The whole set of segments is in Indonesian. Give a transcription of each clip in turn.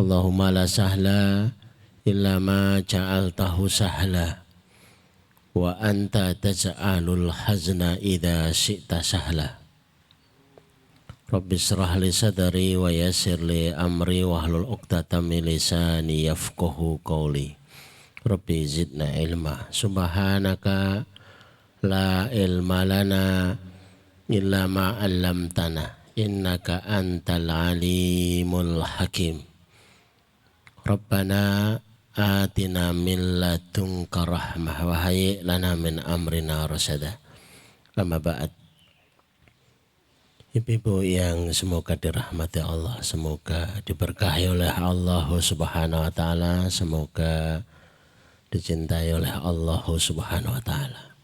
Allahumma la sahla illa ma ja'altahu sahla wa anta taj'alul hazna idza syi'ta sahla. Rabbi shrah li sadri wa yassir li amri wahlul 'uqdatam min lisani yafqahu qawli. Rabbi zidna ilma. Subhanaka la ilma lana illa ma 'allamtana innaka antal alimul hakim. Rabbana atina min ladunka rahmah wa hayyi lana min amrina rasyada. Amma ba'd. Ibu-ibu yang semoga dirahmati Allah, semoga diberkahi oleh Allah Subhanahu wa taala, semoga dicintai oleh Allah Subhanahu wa taala.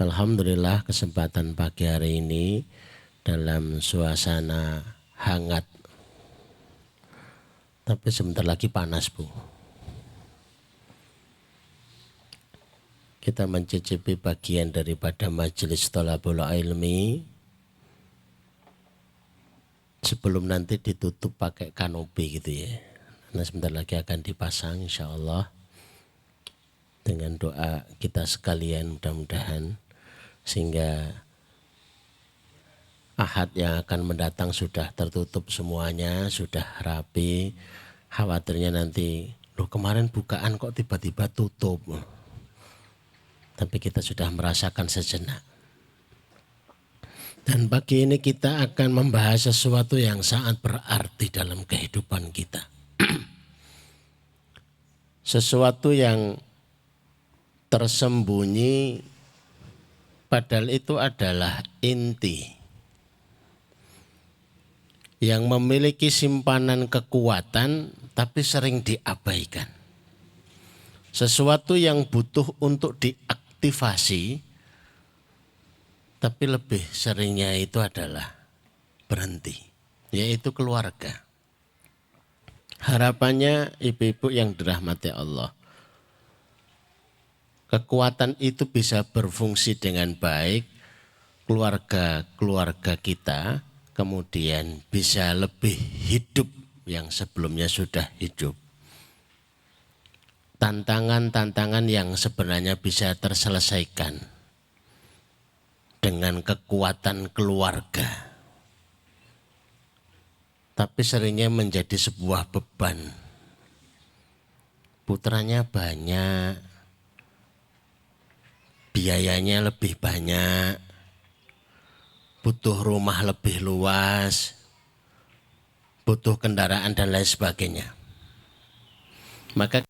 Alhamdulillah kesempatan pagi hari ini dalam suasana hangat. Tapi sebentar lagi panas, Bu. Kita mencicipi bagian daripada majelis thalabul ilmi sebelum nanti ditutup pakai kanopi gitu ya. Karena sebentar lagi akan dipasang insya Allah. Dengan doa kita sekalian mudah-mudahan sehingga Ahad yang akan mendatang sudah tertutup semuanya, sudah rapi. Khawatirnya nanti, loh kemarin bukaan kok tiba-tiba tutup. Tapi kita sudah merasakan sejenak. Dan pagi ini kita akan membahas sesuatu yang sangat berarti dalam kehidupan kita. Sesuatu yang tersembunyi padahal itu adalah inti yang memiliki simpanan kekuatan tapi sering diabaikan. Sesuatu yang butuh untuk diaktifasi tapi lebih seringnya itu adalah berhenti, yaitu keluarga. Harapannya ibu-ibu yang dirahmati Allah, kekuatan itu bisa berfungsi dengan baik, keluarga kita kemudian bisa lebih hidup yang sebelumnya sudah hidup. Tantangan-tantangan yang sebenarnya bisa terselesaikan dengan kekuatan keluarga. Tapi seringnya menjadi sebuah beban. Putranya banyak, biayanya lebih banyak, butuh rumah lebih luas, butuh kendaraan dan lain sebagainya. Maka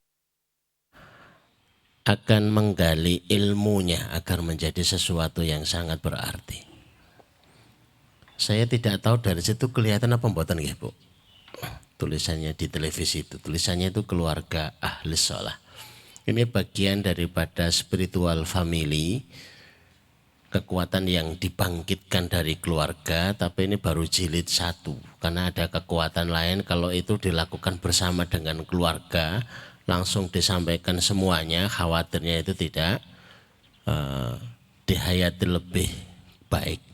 akan menggali ilmunya agar menjadi sesuatu yang sangat berarti. Saya tidak tahu dari situ kelihatan apa mboten nggih, Bu. Tulisannya di televisi itu, tulisannya itu keluarga ahli sholah. Ini bagian daripada spiritual family, kekuatan yang dibangkitkan dari keluarga, tapi ini baru jilid 1. Karena ada kekuatan lain kalau itu dilakukan bersama dengan keluarga, langsung disampaikan semuanya, khawatirnya itu tidak dihayati lebih baik.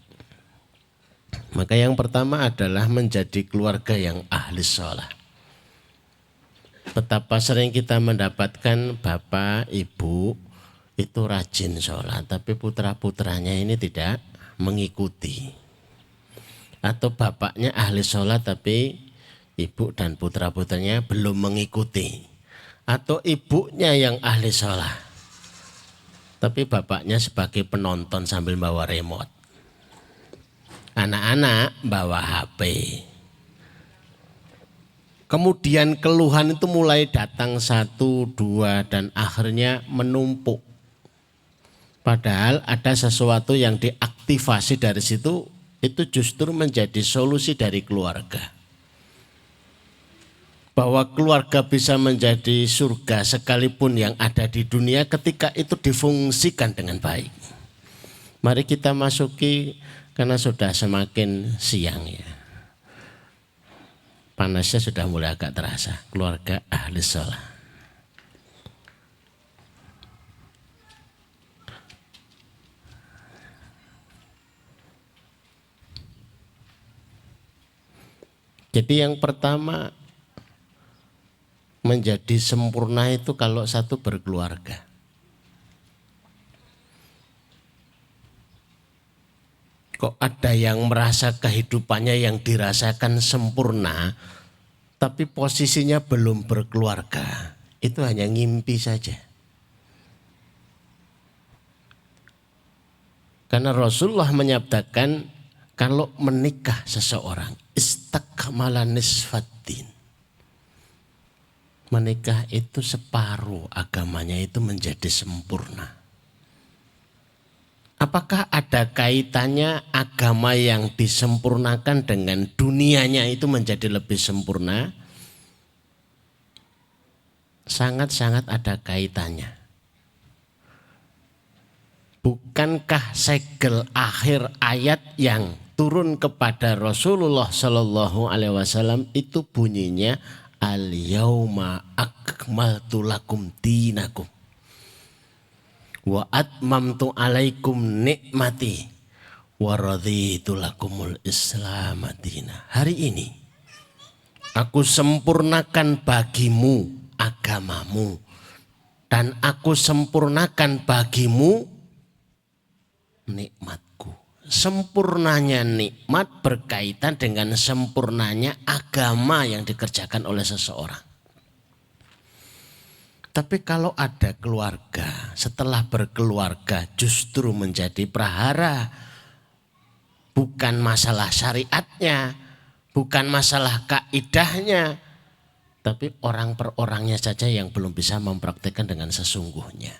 Maka yang pertama adalah menjadi keluarga yang ahli sholah. Betapa sering kita mendapatkan bapak, ibu itu rajin sholat, tapi putra-putranya ini tidak mengikuti. Atau bapaknya ahli sholat, tapi ibu dan putra-putranya belum mengikuti. Atau ibunya yang ahli sholat, tapi bapaknya sebagai penonton sambil bawa remote. Anak-anak bawa HP. Kemudian keluhan itu mulai datang 1, 2 dan akhirnya menumpuk. Padahal ada sesuatu yang diaktifasi dari situ, itu justru menjadi solusi dari keluarga. Bahwa keluarga bisa menjadi surga sekalipun yang ada di dunia ketika itu difungsikan dengan baik. Mari kita masuki karena sudah semakin siang ya. Panasnya sudah mulai agak terasa. Keluarga ahli sholah. Jadi yang pertama menjadi sempurna itu kalau satu berkeluarga. Kok ada yang merasa kehidupannya yang dirasakan sempurna, tapi posisinya belum berkeluarga. Itu hanya ngimpi saja. Karena Rasulullah menyabdakan kalau menikah seseorang, istakmala nisfaddin. Menikah itu separuh agamanya itu menjadi sempurna. Apakah ada kaitannya agama yang disempurnakan dengan dunianya itu menjadi lebih sempurna? Sangat-sangat ada kaitannya. Bukankah segel akhir ayat yang turun kepada Rasulullah Shallallahu Alaihi Wasallam itu bunyinya al-yauma akmaltu lakum dinakum wa atmamtu alaikum nikmati wa raditu lakumul islam madina. Hari ini aku sempurnakan bagimu agamamu dan aku sempurnakan bagimu nikmatku. Sempurnanya nikmat berkaitan dengan sempurnanya agama yang dikerjakan oleh seseorang. Tapi kalau ada keluarga, setelah berkeluarga justru menjadi prahara. Bukan masalah syariatnya, bukan masalah kaidahnya, tapi orang per orangnya saja yang belum bisa mempraktikkan dengan sesungguhnya.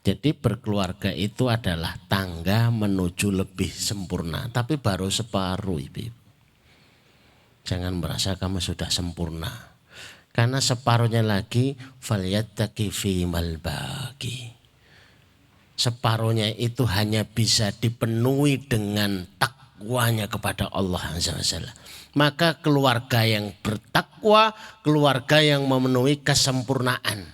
Jadi berkeluarga itu adalah tangga menuju lebih sempurna, tapi baru separuh, Ibu. Jangan merasa kamu sudah sempurna. Karena separuhnya lagi falyattaqi fimal baqi. Separuhnya itu hanya bisa dipenuhi dengan takwanya kepada Allah Azza wa Jalla. Maka keluarga yang bertakwa, keluarga yang memenuhi kesempurnaan,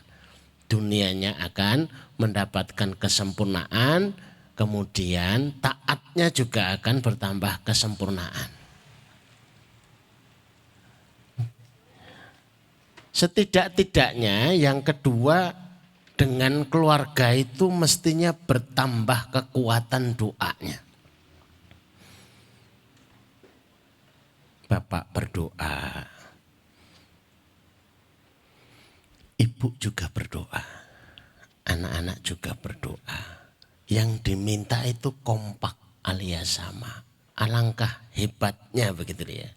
dunianya akan mendapatkan kesempurnaan, kemudian taatnya juga akan bertambah kesempurnaan. Setidak-tidaknya yang kedua, dengan keluarga itu mestinya bertambah kekuatan doanya. Bapak berdoa, ibu juga berdoa, anak-anak juga berdoa. Yang diminta itu kompak alias sama. Alangkah hebatnya begitu ya.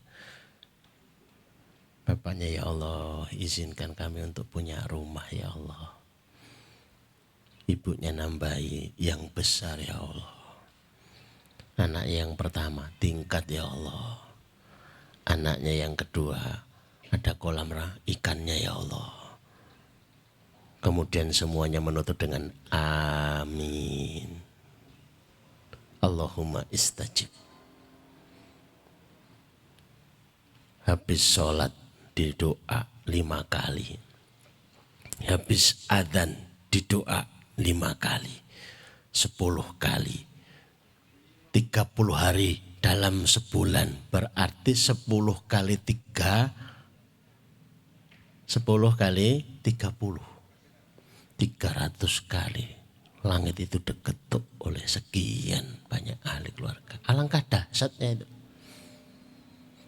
Bapaknya, ya Allah, izinkan kami untuk punya rumah ya Allah. Ibunya nambahi yang besar ya Allah. Anak yang pertama tingkat ya Allah. Anaknya yang kedua ada kolam ikannya ya Allah. Kemudian semuanya menutup dengan amin. Allahumma istajib. Habis sholat didoa 5 kali. Habis adzan didoa 5 kali. 10 kali. 30 hari dalam sebulan. Berarti 10 kali 3. 10 kali 30. 300 kali. Langit itu diketuk oleh sekian banyak ahli keluarga. Alangkah dahsyatnya itu.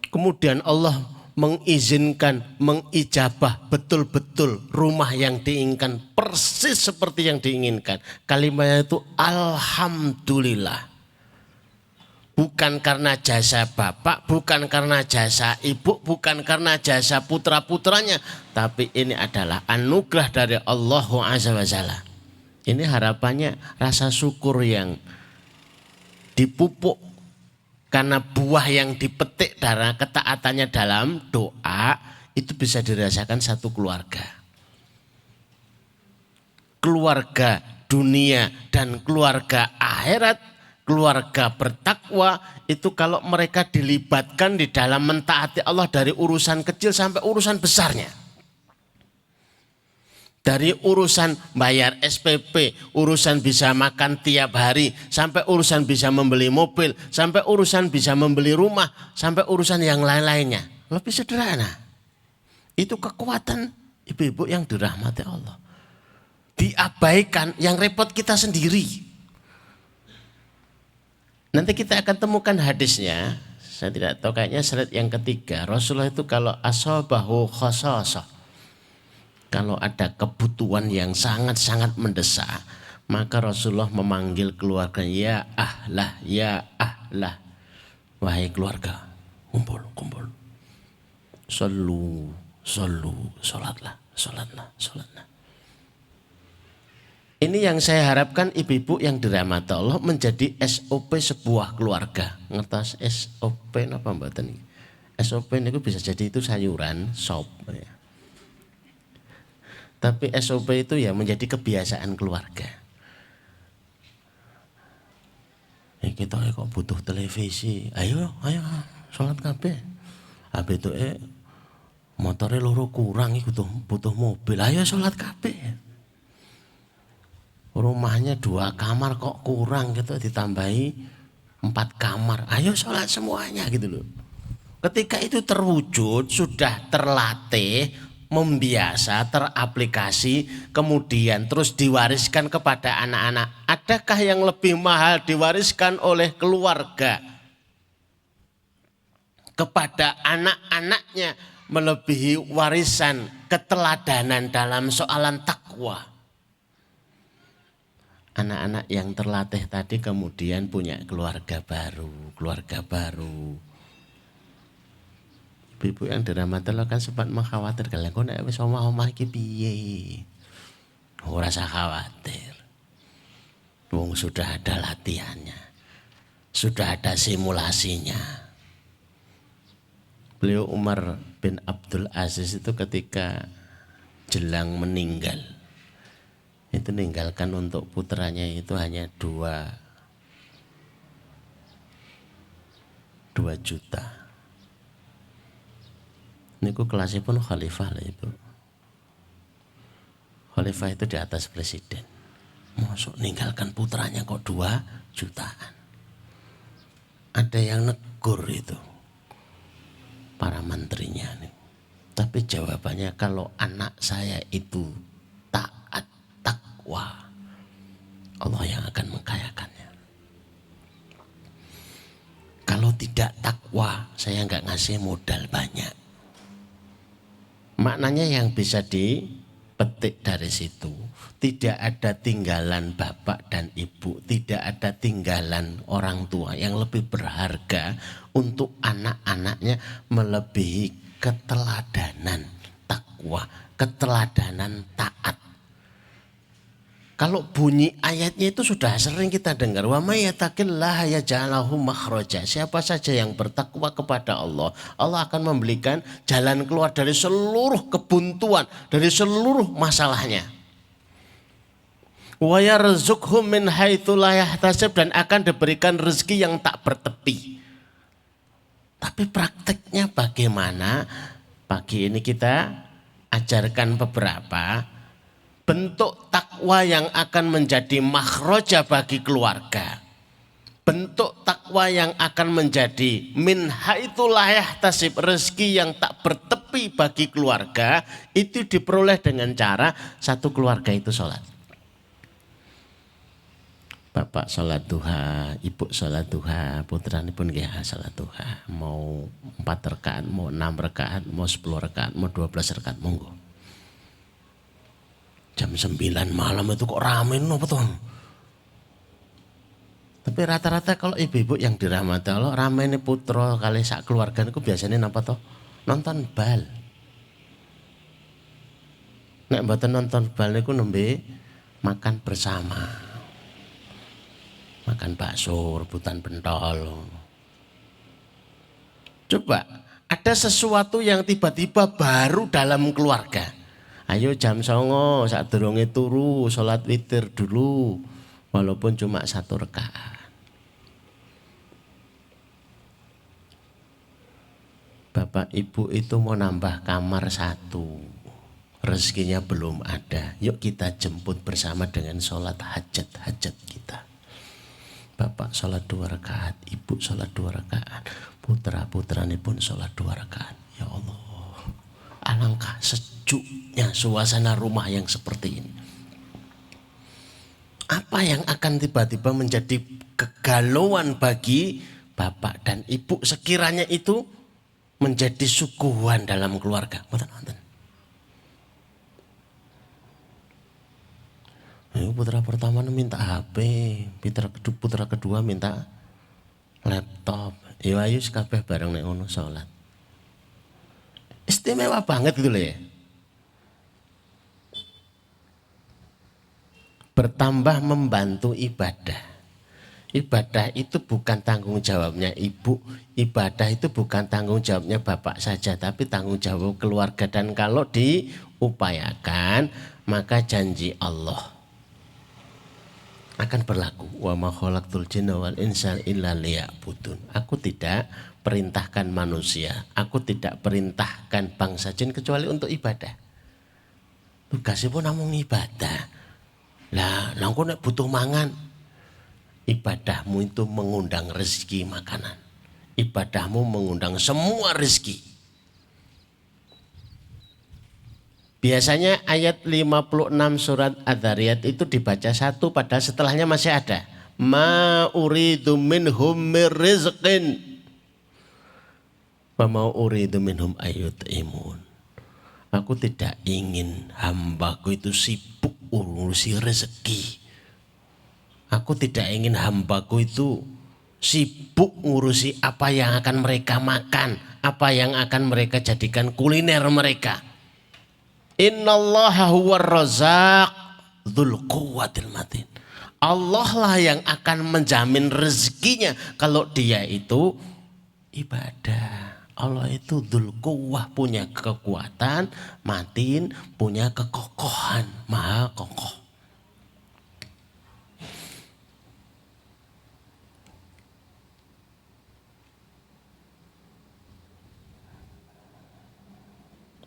Kemudian Allah mengizinkan, mengijabah betul-betul rumah yang diinginkan, persis seperti yang diinginkan. Kalimatnya itu alhamdulillah. Bukan karena jasa bapak, bukan karena jasa ibu, bukan karena jasa putra-putranya, tapi ini adalah anugerah dari Allah Azza wa Jalla. Ini harapannya rasa syukur yang dipupuk karena buah yang dipetik dari ketaatannya dalam doa itu bisa dirasakan satu keluarga. Keluarga dunia dan keluarga akhirat, keluarga bertakwa itu kalau mereka dilibatkan di dalam mentaati Allah dari urusan kecil sampai urusan besarnya. Dari urusan bayar SPP, urusan bisa makan tiap hari, sampai urusan bisa membeli mobil, sampai urusan bisa membeli rumah, sampai urusan yang lain-lainnya. Lebih sederhana. Itu kekuatan ibu-ibu yang dirahmati Allah. Diabaikan, yang repot kita sendiri. Nanti kita akan temukan hadisnya. Saya tidak tahu, kayaknya slide yang ketiga. Rasulullah itu kalau asabahu khasasah, kalau ada kebutuhan yang sangat-sangat mendesak, maka Rasulullah memanggil keluarga, ya ahlah, ya ahlah. Wahai keluarga, kumpul, kumpul. Sallu, sholatlah, sholatlah. Ini yang saya harapkan ibu-ibu yang dirahmati Allah menjadi SOP sebuah keluarga. Ngertos SOP apa mboten? SOP itu bisa jadi itu sayuran, sop. Ya. Tapi SOP itu ya menjadi kebiasaan keluarga. Kita kok butuh televisi. Ayo sholat kabeh. Habis itu motornya loro kurang butuh mobil. Ayo sholat kabeh. Rumahnya 2 kamar kok kurang gitu, ditambahi 4 kamar. Ayo sholat semuanya gitu loh. Ketika itu terwujud, sudah terlatih, membiasa, teraplikasi, kemudian terus diwariskan kepada anak-anak. Adakah yang lebih mahal diwariskan oleh keluarga kepada anak-anaknya melebihi warisan keteladanan dalam soalan takwa? Anak-anak yang terlatih tadi kemudian punya keluarga baru. Ibu yang dirahmati Allah kan sempat mengkhawatirkan, kok nek wis omah-omah iki piye? Ora usah khawatir. Wong sudah ada latihannya. Sudah ada simulasinya. Beliau Umar bin Abdul Aziz itu ketika jelang meninggal, itu meninggalkan untuk putranya itu hanya 2 juta. Ini kelasnya pun khalifah lah itu. Khalifah itu di atas presiden. Masuk meninggalkan putranya kok 2 jutaan. Ada yang negur itu para menterinya nih. Tapi jawabannya, kalau anak saya itu taat, takwa, Allah yang akan mengkayakannya. Kalau tidak takwa, saya nggak ngasih modal banyak. Maknanya yang bisa dipetik dari situ, tidak ada tinggalan bapak dan ibu, tidak ada tinggalan orang tua yang lebih berharga untuk anak-anaknya melebihi keteladanan takwa, keteladanan taat. Kalau bunyi ayatnya itu sudah sering kita dengar. Wa may yattaqillaha yaj'al lahu makhraja. Siapa saja yang bertakwa kepada Allah, Allah akan memberikan jalan keluar dari seluruh kebuntuan, dari seluruh masalahnya. Wa yarzuqhum min haitsu la yahtasib, dan akan diberikan rezeki yang tak bertepi. Tapi prakteknya bagaimana? Pagi ini kita ajarkan beberapa bentuk takwa yang akan menjadi makhroja bagi keluarga. Bentuk takwa yang akan menjadi min haitsu la yahtasib, rezeki yang tak bertepi bagi keluarga, itu diperoleh dengan cara satu keluarga itu sholat. Bapak sholat duha, ibu sholat duha, putrane pun nggih sholat duha. Mau 4 rakaat, mau 6 rakaat, mau 10 rakaat, mau 12 rakaat, monggo. Jam 9 malam itu kok rame apa tuh? Tapi rata-rata kalau ibu-ibu yang dirahmati Allah, rame ini putra kali sak keluarga itu biasanya apa toh? Nonton bal. Nek mboten nonton bal niku nembe makan bersama. Makan bakso, rebutan pentol. Coba, ada sesuatu yang tiba-tiba baru dalam keluarga. Ayo jam 09.00 sadurunge turu sholat witir dulu, walaupun cuma 1 rakaat. Bapak ibu itu mau nambah kamar 1, rezekinya belum ada. Yuk kita jemput bersama dengan sholat hajat kita. Bapak sholat 2 rakaat, ibu sholat 2 rakaat, putra-putrane pun sholat 2 rakaat. Ya Allah, Alangkah sejuknya suasana rumah yang seperti ini. Apa yang akan tiba-tiba menjadi kegalauan bagi bapak dan ibu sekiranya itu menjadi suguhan dalam keluarga. Putra pertama minta HP, putra kedua minta laptop. Ya ayo kabeh bareng nek ngono salat. Istimewa banget gitu loh ya. Bertambah membantu ibadah. Ibadah itu bukan tanggung jawabnya ibu, ibadah itu bukan tanggung jawabnya bapak saja, tapi tanggung jawab keluarga. Dan kalau diupayakan, maka janji Allah akan berlaku. Wa ma khalaqtul jinna wal insa illa liya'budun. Aku tidak perintahkan manusia, aku tidak perintahkan bangsa jin kecuali untuk ibadah. Tugasnya pun namung ibadah. Lah, nangko nek butuh mangan, ibadahmu itu mengundang rezeki makanan. Ibadahmu mengundang semua rezeki. Biasanya ayat 56 surat Adz-Dzariyat itu dibaca satu padahal setelahnya masih ada. Ma uridu minhum mir rizqin wa ma uridu minhum ayyut'imun. Aku tidak ingin hambaku itu sibuk urusi rezeki. Aku tidak ingin hambaku itu sibuk ngurusi apa yang akan mereka makan, apa yang akan mereka jadikan kuliner mereka. Innallaha huwar razzaq dzul quwwatil matin. Allah lah yang akan menjamin rezekinya kalau dia itu ibadah. Allah itu dzul quwwah, punya kekuatan, matin, punya kekokohan, maha kokoh.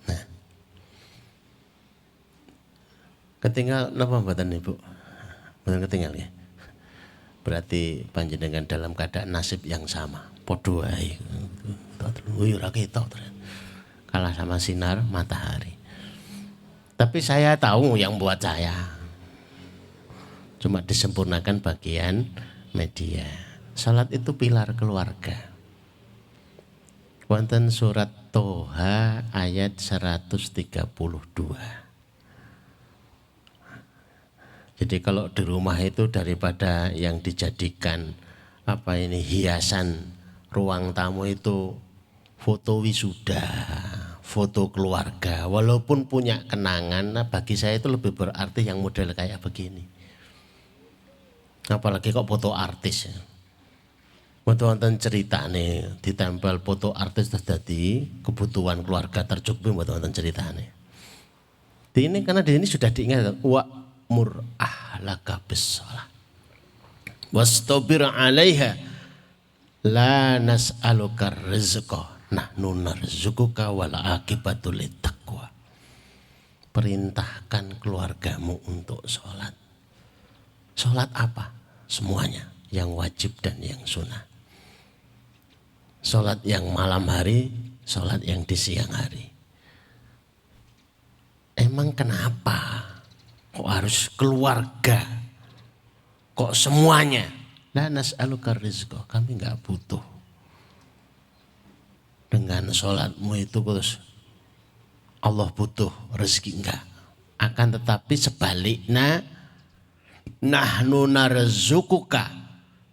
Nah, ketinggal napa mboten Ibu? Mboten ketinggal ya. Berarti panjenengan dalam keadaan nasib yang sama. Podo wae. Kalah sama sinar matahari. Tapi saya tahu yang buat saya. Cuma disempurnakan bagian media. Salat itu pilar keluarga. Wonten surat Toha ayat 132. Jadi kalau di rumah itu daripada yang dijadikan hiasan ruang tamu itu foto wisuda, foto keluarga, walaupun punya kenangan, nah bagi saya itu lebih berarti yang model kayak begini. Apalagi kok foto artis ya. Wonten ceritane ditempel foto artis terus dadi kebutuhan keluarga tercukupi wonten ceritane. Ini karena di ini sudah diingat wa mur ahlaka bis-shalah wastabir 'alaiha la nas'aluka rizqa nahnu narzuquka wal aqibatu littaqwa. Perintahkan keluargamu untuk sholat. Sholat apa? Semuanya, yang wajib dan yang sunnah. Sholat yang malam hari, sholat yang di siang hari. Emang kenapa kok harus keluarga? Kok semuanya? La nas'aluka rizqa, kami enggak butuh. Dengan sholatmu itu terus Allah butuh rezeki, enggak. Akan tetapi sebaliknya nahnu narzuquka,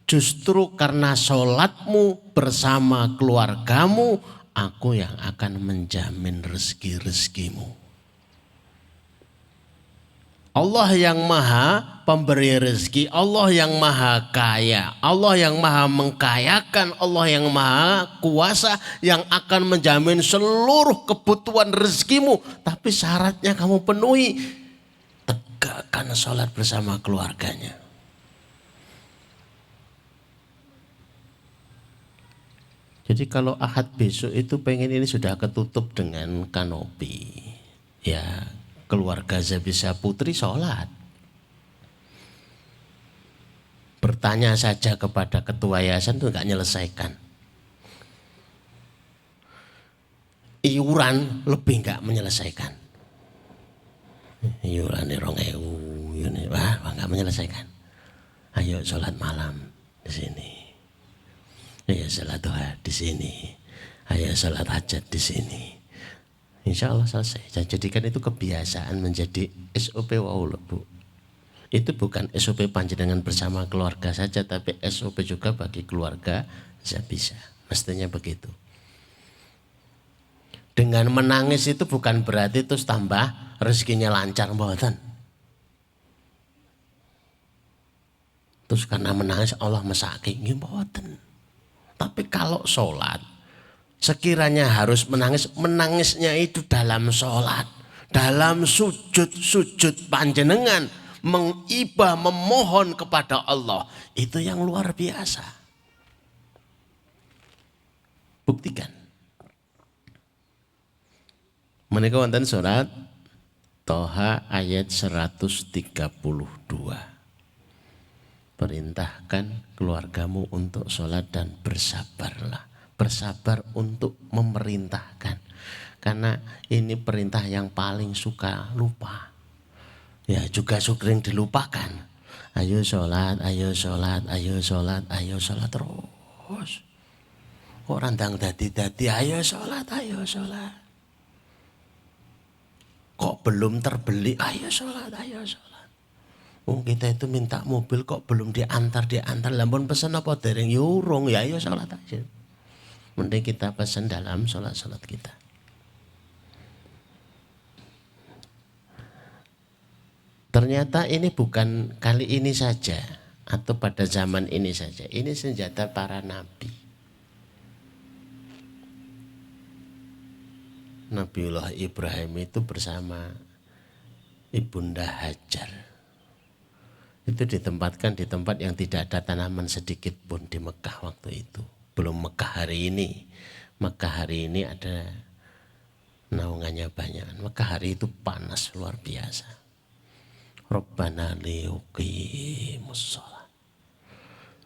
justru karena sholatmu bersama keluargamu, aku yang akan menjamin rezeki-rezekimu. Allah yang maha pemberi rezeki, Allah yang maha kaya, Allah yang maha mengkayakan, Allah yang maha kuasa yang akan menjamin seluruh kebutuhan rezekimu. Tapi syaratnya kamu penuhi, tegakkan sholat bersama keluarganya. Jadi kalau Ahad besok itu pengen ini sudah ketutup dengan kanopi, ya keluarga Zabisa Putri sholat. Bertanya saja kepada ketua yayasan itu enggak menyelesaikan. iuran lebih nggak menyelesaikan. Iuran 2.000 ini wah nggak menyelesaikan. Ayo sholat malam di sini. Ayo sholat duha di sini. Ayo sholat hajat di sini. Insya Allah selesai. Saya jadikan itu kebiasaan menjadi SOP wau Bu. Itu bukan SOP panjenengan bersama keluarga saja, tapi SOP juga bagi keluarga bisa. Mestinya begitu. Dengan menangis itu bukan berarti terus tambah rezekinya lancar mboten. Terus karena menangis Allah mesake mboten. Tapi kalau sholat sekiranya harus menangis, menangisnya itu dalam sholat, dalam sujud panjenengan mengibah memohon kepada Allah, itu yang luar biasa. Buktikan. Menika wonten surat Toha ayat 132. Perintahkan keluargamu untuk sholat dan bersabarlah. Bersabar untuk memerintahkan. Karena ini perintah yang paling suka lupa. Ya juga sering dilupakan. Ayo sholat, ayo sholat, ayo sholat, ayo sholat terus. Kok randang dadi-dadi ayo sholat, ayo sholat. Kok belum terbeli, ayo sholat, ayo sholat. Kita itu minta mobil kok belum diantar. Lampun pesan apa dereng yurung ya ayo sholat aja. Mending kita pesan dalam sholat kita. Ternyata ini bukan kali ini saja atau pada zaman ini saja. Ini senjata para nabi. Nabiullah Ibrahim itu bersama Ibunda Hajar. Itu ditempatkan di tempat yang tidak ada tanaman sedikit pun di Mekah waktu itu. Belum Mekah hari ini. Mekah hari ini ada naungannya banyak. Mekah hari itu panas luar biasa. Rabbana liyuqimus shalah.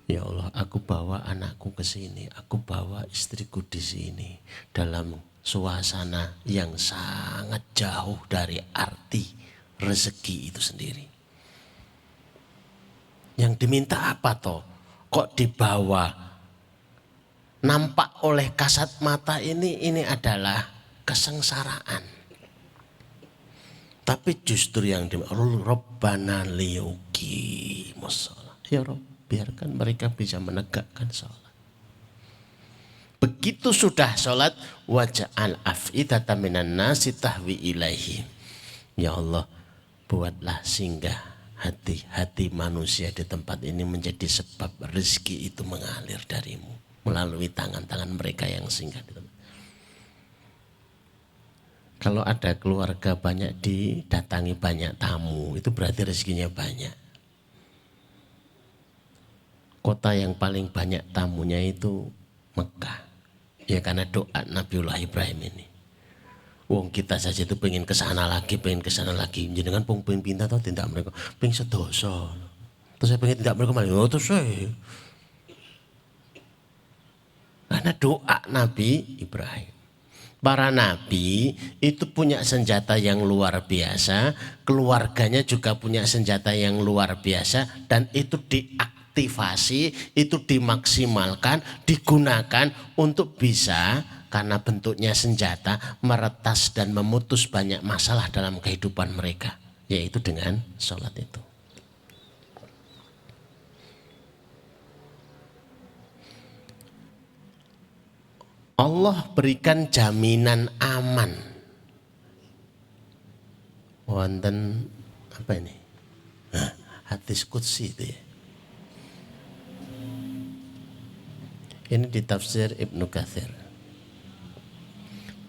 Ya Allah, aku bawa anakku ke sini, aku bawa istriku di sini dalam suasana yang sangat jauh dari arti rezeki itu sendiri. Yang diminta apa toh? Kok dibawa? Nampak oleh kasat mata ini adalah kesengsaraan. Tapi justru yang Rabbana liyuqimus shalah. Ya Rabb, biarkan mereka bisa menegakkan sholat. Begitu sudah sholat, waj'al af'idatan minan nasi tahwi ilaihi. Ya Allah, buatlah singgah hati-hati manusia di tempat ini menjadi sebab rezeki itu mengalir darimu melalui tangan-tangan mereka yang singgah di tempat. Kalau ada keluarga banyak didatangi banyak tamu, itu berarti rezekinya banyak. Kota yang paling banyak tamunya itu Mekah. Ya karena doa Nabiullah Ibrahim ini. Wong kita saja itu pengen ke sana lagi. Jenengan pengen pindah atau tidak mereka? Pengen sedoso. Terus saya pengen tidak mereka malah. Terus saya. Karena doa Nabi Ibrahim. Para nabi itu punya senjata yang luar biasa. Keluarganya juga punya senjata yang luar biasa. Dan itu diaktifasi, itu dimaksimalkan, digunakan untuk bisa, karena bentuknya senjata, meretas dan memutus banyak masalah dalam kehidupan mereka. Yaitu dengan sholat itu. Allah berikan jaminan aman. Wonten apa ini? Hadis qudsi itu ya. Ini di tafsir Ibnu Katsir.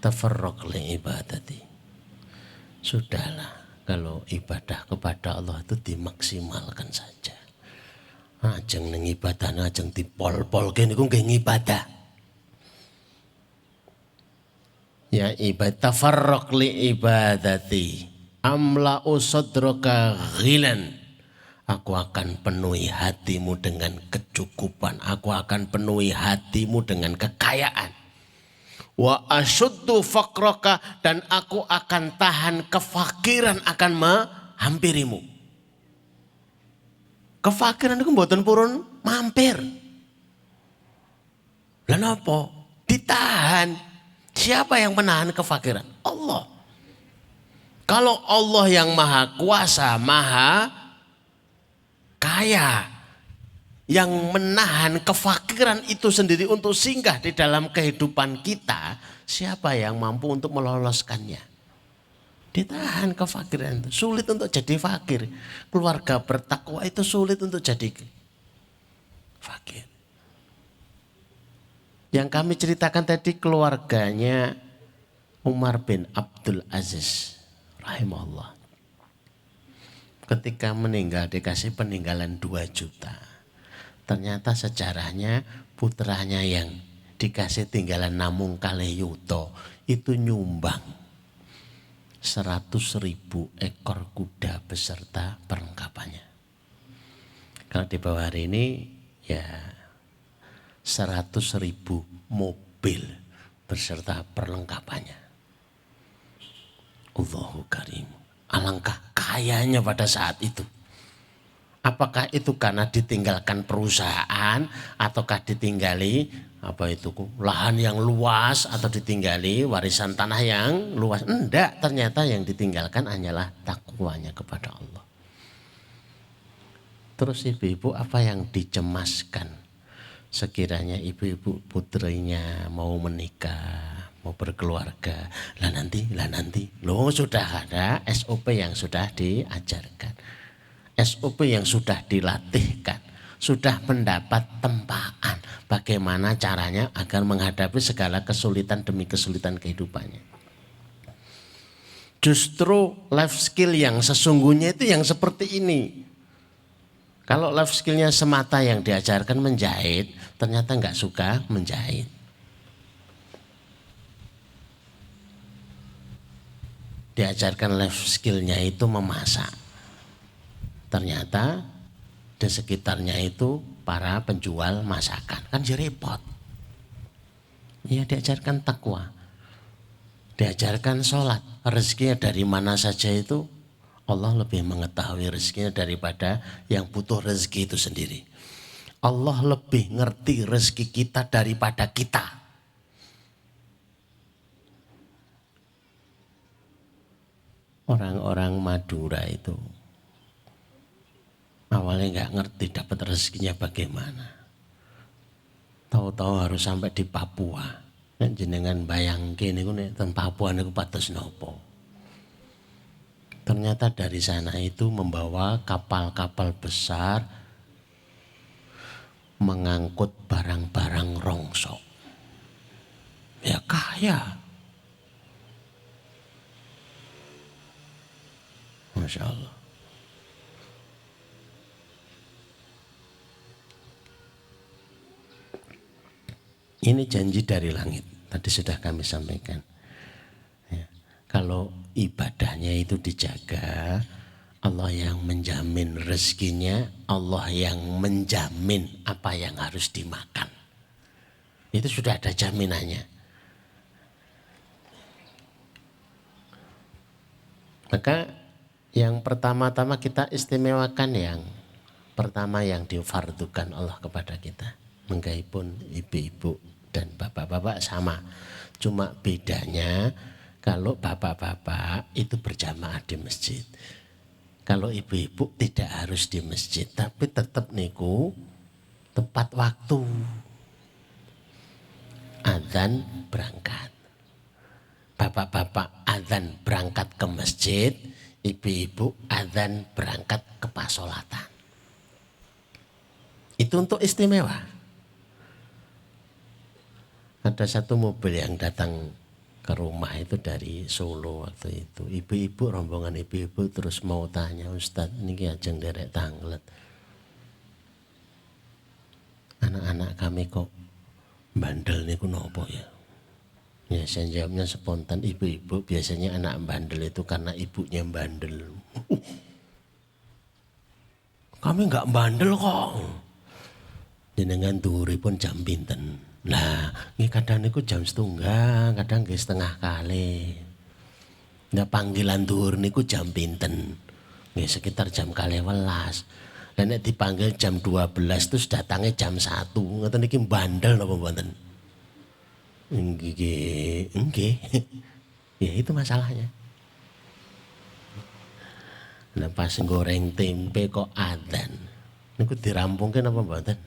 Tafarraq li ibadati. Sudahlah kalau ibadah kepada Allah itu dimaksimalkan saja. Ajeng ning ibadah ajeng dipol-pol kene niku nggih ngibadah. Ya ibadah tafarraq li ibadati amla usadraka ghilan. Aku akan penuhi hatimu dengan kecukupan. Aku akan penuhi hatimu dengan kekayaan. Wa asyuddu faqraka, dan aku akan tahan kefakiran akan menghampirimu. Kefakiran itu mboten purun mampir. Lah napa? Ditahan. Siapa yang menahan kefakiran? Allah. Kalau Allah yang maha kuasa, maha kaya, yang menahan kefakiran itu sendiri untuk singgah di dalam kehidupan kita, siapa yang mampu untuk meloloskannya? Ditahan kefakiran itu. Sulit untuk jadi fakir. Keluarga bertakwa itu sulit untuk jadi fakir. Yang kami ceritakan tadi keluarganya Umar bin Abdul Aziz rahimahullah. Ketika meninggal dikasih peninggalan 2 juta. Ternyata sejarahnya putranya yang dikasih tinggalan Namung Kaleyuto itu nyumbang 100.000 ekor kuda beserta perlengkapannya. Kalau di bawah hari ini ya 100.000 mobil beserta perlengkapannya. Allahu Karim. Alangkah kayanya pada saat itu. Apakah itu karena ditinggalkan perusahaan ataukah ditinggali lahan yang luas atau ditinggali warisan tanah yang luas? Enggak, ternyata yang ditinggalkan hanyalah takwanya kepada Allah. Terus ibu-ibu apa yang dicemaskan? Sekiranya ibu-ibu putrinya mau menikah, mau berkeluarga, lah nanti, loh sudah ada SOP yang sudah diajarkan. SOP yang sudah dilatihkan, sudah mendapat tempaan bagaimana caranya agar menghadapi segala kesulitan demi kesulitan kehidupannya. Justru life skill yang sesungguhnya itu yang seperti ini. Kalau life skillnya semata yang diajarkan menjahit, ternyata nggak suka menjahit. Diajarkan life skillnya itu memasak. Ternyata di sekitarnya itu para penjual masakan. Kan jadi repot. Ya diajarkan takwa. Diajarkan sholat. Rezekinya dari mana saja itu Allah lebih mengetahui rezekinya daripada yang butuh rezeki itu sendiri. Allah lebih ngerti rezeki kita daripada kita. Orang-orang Madura itu awalnya nggak ngerti dapat rezekinya bagaimana. Tahu-tahu harus sampai di Papua. Dan jenengan bayangke niku nek teng Papua niku pados nopo. Ternyata dari sana itu membawa kapal-kapal besar mengangkut barang-barang rongsok. Ya kaya. Masya Allah. Ini janji dari langit. Tadi sudah kami sampaikan. Ya. Kalau ibadahnya itu dijaga, Allah yang menjamin rezekinya, Allah yang menjamin apa yang harus dimakan. Itu sudah ada jaminannya. Maka yang pertama-tama kita istimewakan yang pertama yang difardukan Allah kepada kita. Menggaipun ibu-ibu dan bapak-bapak sama. Cuma bedanya kalau bapak-bapak itu berjamaah di masjid. Kalau ibu-ibu tidak harus di masjid, tapi tetap niku tepat waktu. Adzan berangkat. Bapak-bapak adzan berangkat ke masjid, ibu-ibu adzan berangkat ke pasolatan. Itu untuk istimewa. Ada satu mobil yang datang ke rumah itu dari Solo waktu itu. Ibu-ibu, rombongan ibu-ibu terus mau tanya, Ustadz ini ajeng derek tanglet. Anak-anak kami kok bandel niku nopo ya? Ya saya jawabnya spontan, ibu-ibu biasanya anak bandel itu karena ibunya bandel. Kami enggak bandel kok. Jenengan dhuwuripun jam pinten? Nah, ini kadang niku jam 1:30, kadang nggih 1:30. Nah, panggilan dhuwur niku jam pinten? Nggih sekitar jam 12:00. Lah nek dipanggil jam 12 terus datangnya jam 1. Ngoten iki bandel napa mboten? Nggih, nggih. Ya itu masalahnya. Nah pas goreng tempe kok adzan. Niku dirampungke napa mboten?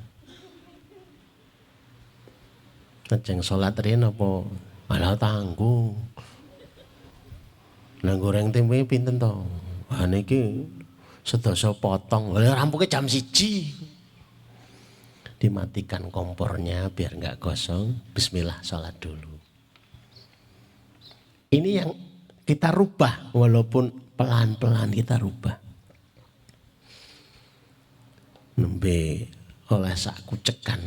Lajeng salat riyen apa malah tanggung. Nah goreng tempe pinten to? Ah niki sedasa potong. Lah rampungke jam 1. Dimatikan kompornya biar nggak gosong. Bismillah salat dulu. Ini yang kita rubah walaupun pelan-pelan kita rubah. Nembe oleh sak kucekan.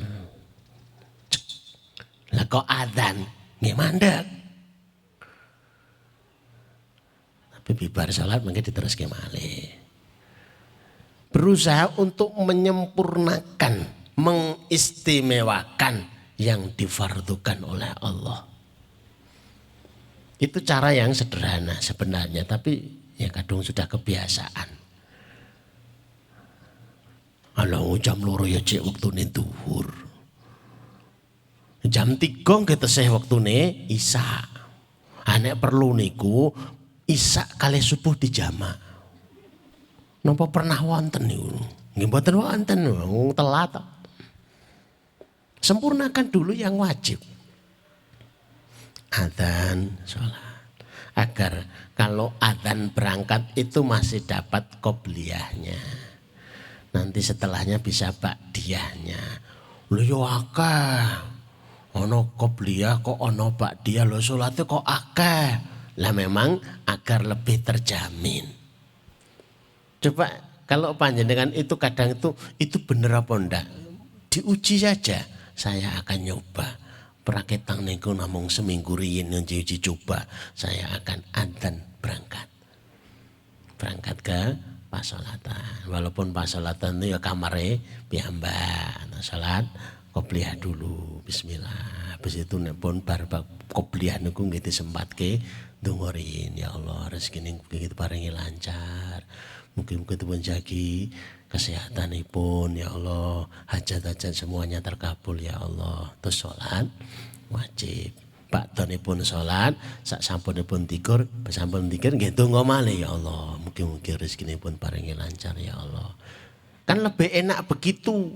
Lah kok adzan nggih mandek. Tapi bibar salat mengke diteruske malih. Berusaha untuk menyempurnakan, mengistimewakan yang difardukan oleh Allah. Itu cara yang sederhana sebenarnya, tapi ya kadang sudah kebiasaan. Kalau jam 2 ya cek waktune duhur. Jam 3 nggih tesih waktune isya. Nek perlu niku isya kali subuh dijamak. Napa pernah wonten niku? Nggih mboten wonten, wong telat. Sempurnakan dulu yang wajib. Adzan sholat. Agar kalau adzan berangkat itu masih dapat qobliyahnya. Nanti setelahnya bisa ba'diyahnya. Lho yo akeh. Ono qobliyah kok ono ba'diyah, lho salate kok akeh. Lah memang agar lebih terjamin. Coba kalau panjenengan itu kadang itu bener apa ndak? Diuji saja. Saya akan nyoba. Praketang niku namung seminggu riyin uji coba. Saya akan adzan berangkat. Berangkat ke pasolatan. Walaupun pasolatan itu ya kamare piyambak. Nah, salat qobliyah dulu. Bismillah. Habis itu nek pun bar qobliyah niku nggih disempatke ndonga ya Allah rezekine nggih paringi lancar. Mungkin pun jagi kesehatanipun ya Allah, hajat-hajat semuanya terkabul ya Allah. Terus sholat wajib. Bakdonipun sholat, sak sampunipun tikur, sampun tikir nggih donga malih ya Allah. Mugi-mugi rezekinipun paringi lancar ya Allah. Kan lebih enak begitu.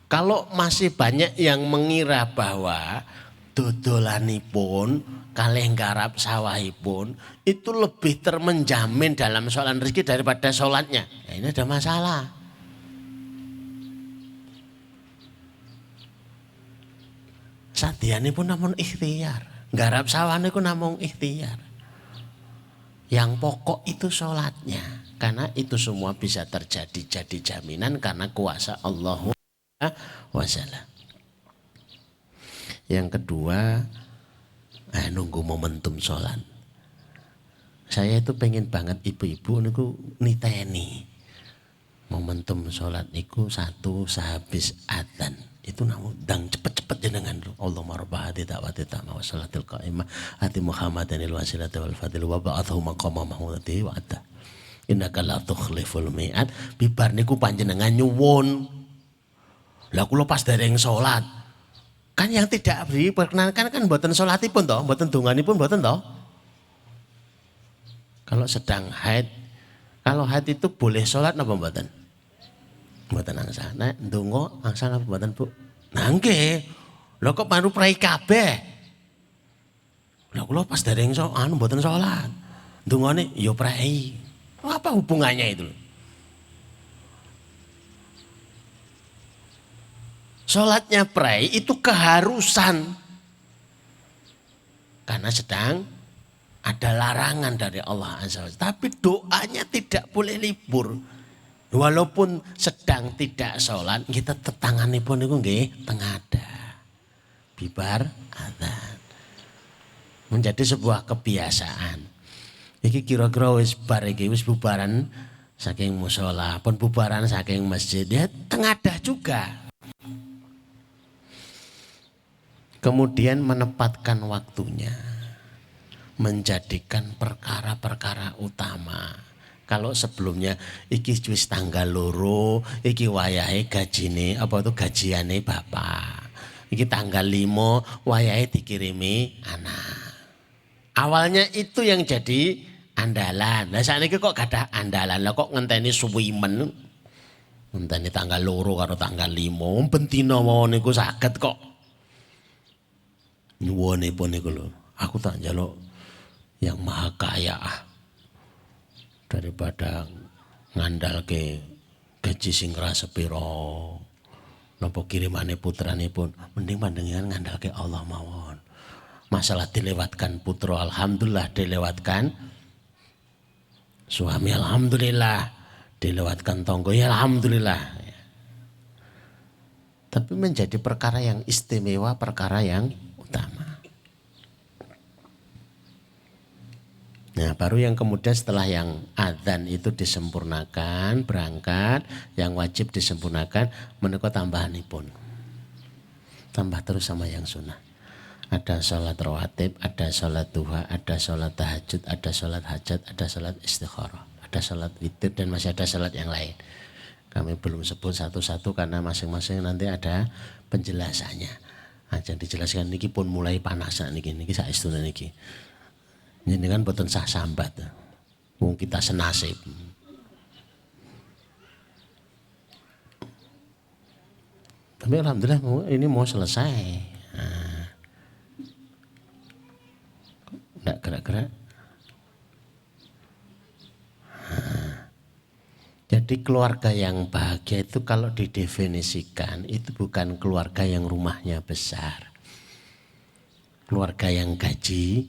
Kalau masih banyak yang mengira bahwa dodolanipun kalih nggarap sawahipun itu lebih termenjamin dalam soalan rezeki daripada sholatnya. Ya, ini ada masalah. Sadianipun namun ikhtiar. Nggarap sawah niku namung ikhtiar. Yang pokok itu sholatnya. Karena itu semua bisa terjadi jadi jaminan karena kuasa Allah Wassalam. Yang kedua, nunggu momentum sholat. Saya itu pengen banget ibu-ibu niku niteni momentum sholat niku satu sehabis adzan itu namun dang cepet-cepet jenengan Allahumma rabbah hati ta'wati ta'ma wa sholatil qa'imah hati Muhammadanil wasilati wal fadil wa ba'athu maqama mahmudati wa atta innaka la tukhliful mi'ad. Bibar niku panjenengan nyuwun. Lah kula pas dereng sholat kan yang tidak diperkenankan kan mboten sholatipun toh, mboten donganipun mboten toh. Kalau sedang haid, kalau haid itu boleh sholat napa mboten? Mboten angsal. Nek ndonga angsal napa mboten, Bu? Nah nggih. Lho kok baru prai kabeh. Lah kula pas dereng mboten sholat. Ndongane ya prai. Apa hubungannya itu? Sholatnya pray itu keharusan. Karena sedang ada larangan dari Allah Azza wa Jalla. Tapi doanya tidak boleh libur. Walaupun sedang tidak sholat, kita tetanganipun niku nggih tengada. Bibar adzan. Menjadi sebuah kebiasaan. Iki kira-kira wis bar iki wis bubaran saking mushola, pun bubaran saking masjid, ya tengadah juga. Kemudian menempatkan waktunya, menjadikan perkara-perkara utama. Kalau sebelumnya iki wis tanggal loro, iki wayahe gajine apa itu gajiane bapak. Iki tanggal 5 wayahe dikirimi anak. Awalnya itu yang jadi andalan. Lah sakniki kok gak ada andalan. Lah kok ngenteni suwimen. Ngenteni tanggal loro karo tanggal 5. Bentino mawon niku saged kok. Nyuwunipun niku lho. Aku tak njaluk yang maha kaya daripada ngandalke gaji sing ra sepiro. Napa kirimane putranipun mending panjenengan ngandalke Allah mawon. Masalah dilewatkan putra alhamdulillah, dilewatkan suami alhamdulillah, dilewatkan tonggo ya alhamdulillah. Tapi menjadi perkara yang istimewa, perkara yang utama. Nah, baru yang kemudian setelah yang adzan itu disempurnakan, berangkat, yang wajib disempurnakan, menika tambahanipun. Tambah terus sama yang sunnah. Ada sholat rawatib, ada sholat duha, ada sholat tahajud, ada sholat hajat, ada sholat istikharah, ada sholat witir, dan masih ada sholat yang lain. Kami belum sebut satu-satu karena masing-masing nanti ada penjelasannya. Aja dijelaskan niki pun mulai panas niki saestuna niki. Ini kan boten sah sambat. Wong kita senasib. Tapi alhamdulillah ini mau selesai. Nah. Enggak gerak-gerak. Jadi keluarga yang bahagia itu kalau didefinisikan itu bukan keluarga yang rumahnya besar. Keluarga yang gaji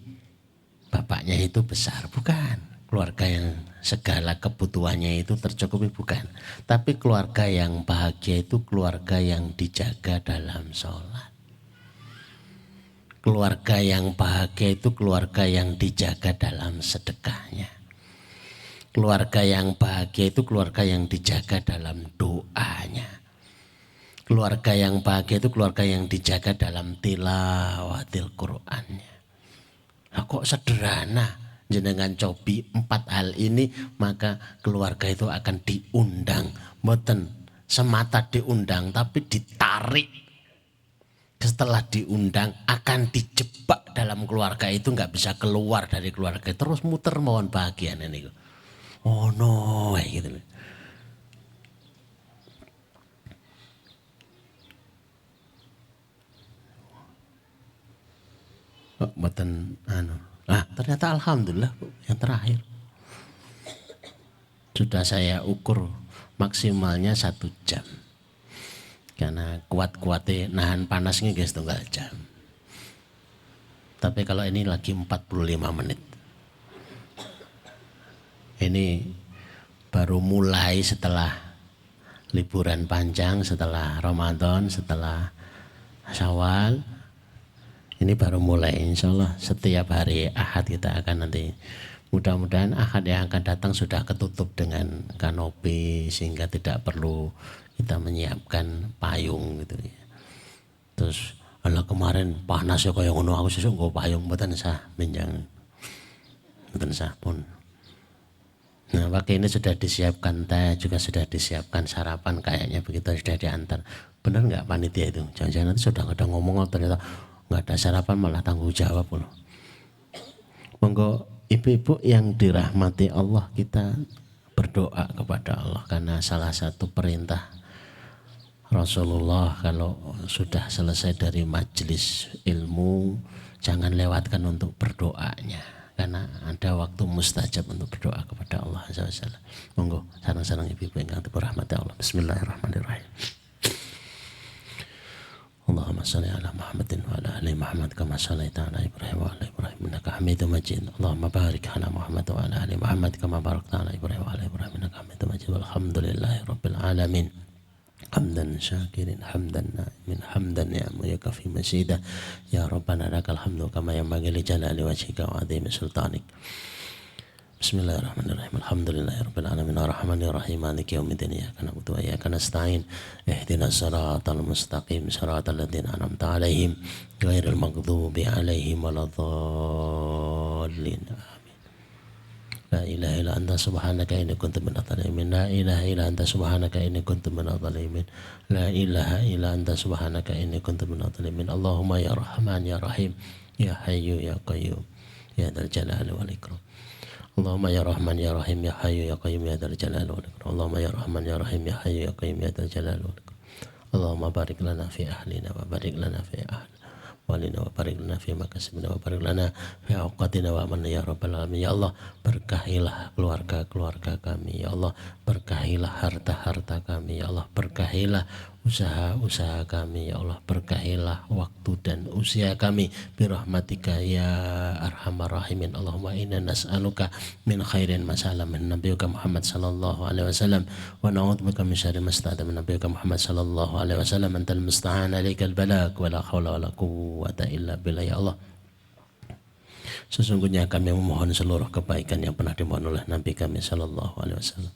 bapaknya itu besar, bukan. Keluarga yang segala kebutuhannya itu tercukupi, bukan. Tapi keluarga yang bahagia itu keluarga yang dijaga dalam sholat. Keluarga yang bahagia itu keluarga yang dijaga dalam sedekahnya. Keluarga yang bahagia itu keluarga yang dijaga dalam doanya. Keluarga yang bahagia itu keluarga yang dijaga dalam tilawatil Qur'annya. Nah, kok sederhana jenengan cobi 4 hal ini, maka keluarga itu akan diundang. Mboten semata diundang tapi ditarik. Setelah diundang akan dijebak dalam keluarga itu, nggak bisa keluar dari keluarga, terus muter mawon bahagia niku. Oh no, gitu. Oh, mboten ternyata alhamdulillah yang terakhir sudah saya ukur maksimalnya 1 jam. Karena kuat-kuatnya nahan panasnya guys 1/2 jam. Tapi kalau ini lagi 45 menit. Ini baru mulai setelah liburan panjang, setelah Ramadan, setelah Syawal. Ini baru mulai, insya Allah setiap hari Ahad kita akan nanti. Mudah-mudahan Ahad yang akan datang sudah ketutup dengan kanopi sehingga tidak perlu kita menyiapkan payung gitu ya. Terus ala kemarin panas ya kayak ngono, aku sesuk nggo payung mboten sah benjang. Mboten sah pun. Nah, pagi ini sudah disiapkan teh, juga sudah disiapkan sarapan kayaknya begitu sudah diantar. Benar nggak panitia itu? Jangan-jangan nanti sudah ada ngomong ternyata nggak ada sarapan malah tanggung jawab loh. Monggo ibu-ibu yang dirahmati Allah, kita berdoa kepada Allah karena salah satu perintah Rasulullah kalau sudah selesai dari majelis ilmu jangan lewatkan untuk berdoanya karena ada waktu mustajab untuk berdoa kepada Allah Azza wa Jalla. Monggo sareng-sareng ibu-ibu yang dirahmati Allah. Bismillahirrahmanirrahim. Allahumma salli ala Muhammadin wa ala ali Muhammad kama shallaita ala Ibrahim wa ala Ibrahim innaka Hamidum Majid. Allahumma barik ala Muhammad wa ala ali Muhammad kama barakta ala Ibrahim wa ala Ibrahim innaka Hamidum Majid. Walhamdulillahi rabbil alamin. Hamdan syakirin hamdan na'imin hamdan ya'muyaka fi masjidah. Ya Rabbana lakal hamdu kama yanbaghi li jalali wajhika wa 'azimi sultanik. Bismillahirrahmanirrahim. Alhamdulillahirabbil alamin arrahmanir rahim maliki yaumiddin iyyaka na'budu wa iyyaka nasta'in ihdinas siratal mustaqim siratal ladzina an'amta 'alaihim ghairil maghdubi 'alaihim waladdallin. La ilaha illa anta subhanaka inni kuntu minadh dhalimin. La ilaha illa anta subhanaka inni kuntu minadh dhalimin. La ilaha illa anta subhanaka inni kuntu minadh dhalimin. Allahumma ya Rahman ya Rahim ya Hayyu ya Qayyum ya dzal jalali wal ikram. Allahumma ya Rahman ya Rahim ya Hayyu ya Qayyum ya dzal jalali wal ikram. Allahumma ya Rahman ya Rahim ya Hayyu ya Qayyum ya dzal jalali wal ikram. Allahumma barik lana fi ahlina wa barik lana fi ahlina walina wa barik lana fi makasibina wa barik lana fi awqatina wa amanna ya rabbal alamin. Ya Allah, berkahilah keluarga-keluarga kami. Ya Allah, berkahilah harta-harta kami. Ya Allah, berkahilah usaha-usaha kami. Ya Allah, berkahilah waktu dan usia kami birahmatika ya arhamar rahimin. Allahumma inna nas'aluka min khairin ma sa'ala min nabiyyika Muhammad sallallahu alaihi wasallam wa na'udzubika min syarri ma sta'adha min nabiyyika Muhammad sallallahu alaihi wasallam. Antal musta'an, alaikal balagh wa la haula wa la quwwata illa billah. Ya Allah, sesungguhnya kami memohon seluruh kebaikan yang pernah dimohon oleh Nabi kami sallallahu alaihi wasallam.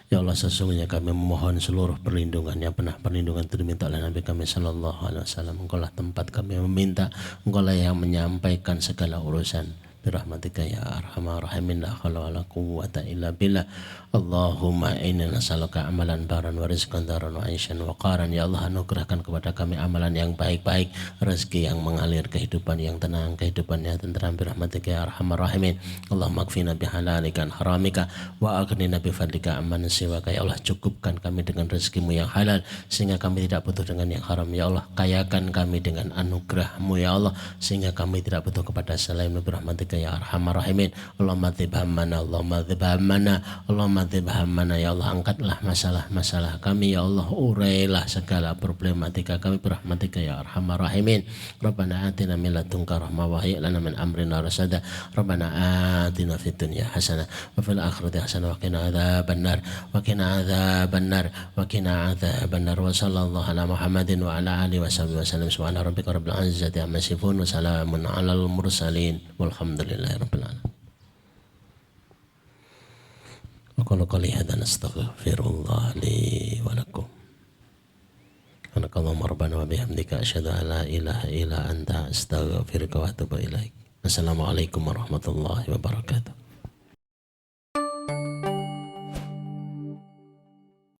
Ya Allah, sesungguhnya kami memohon seluruh perlindungan yang pernah perlindungan itu diminta oleh Nabi kami sallallahu alaihi wasallam. Engkau lah tempat kami meminta, Engkau lah yang menyampaikan segala urusan. Birahmatika ya arhamar rahimin la haula wala quwwata illa billah. Allahumma inna nas'aluka amalan baran wa rizqan daran wa aisyan wa qaran. Ya Allah, anugerahkan kepada kami amalan yang baik-baik, rezeki yang mengalir, kehidupan yang tenang, kehidupan yang tenteram. Birahmatika ya arhamar rahimin. Allahumma kfina bihalalika an haramika wa aghnina bifadlika amman siwaka. Ya Allah, cukupkan kami dengan rezekimu yang halal sehingga kami tidak butuh dengan yang haram. Ya Allah, kayakan kami dengan anugerahmu ya Allah sehingga kami tidak butuh kepada selainmu. Birahmatika ya arhamar rahimin. Allahumma dzib hammana, Allahumma dzib hammana, Allahumma dzib hammana. Ya Allah, angkatlah masalah-masalah kami ya Allah, urailah segala problematika kami birahmatika ya arhamar rahimin. Rabbana atina min ladunka rahmah wa hayyi' lana min amrina rasada. Rabbana atina fid dunya hasanah wa fil akhirati hasanah wa qina adzabannar wa qina adzabannar wa qina adzabannar. Wa sallallahu ala Muhammadin wa ala alihi wa sahbihi wasallam. Subhana rabbika rabbil izzati amma yasifun wa salamun alal mursalin walhamdulillahi rabbil alamin. Aku qali hadza nastaghfirullah li wa lakum. Subhanakallahumma rabbana wa bihamdika asyhadu an la ilaha illa anta astaghfiruka wa atubu ilaik. Assalamualaikum warahmatullahi wabarakatuh.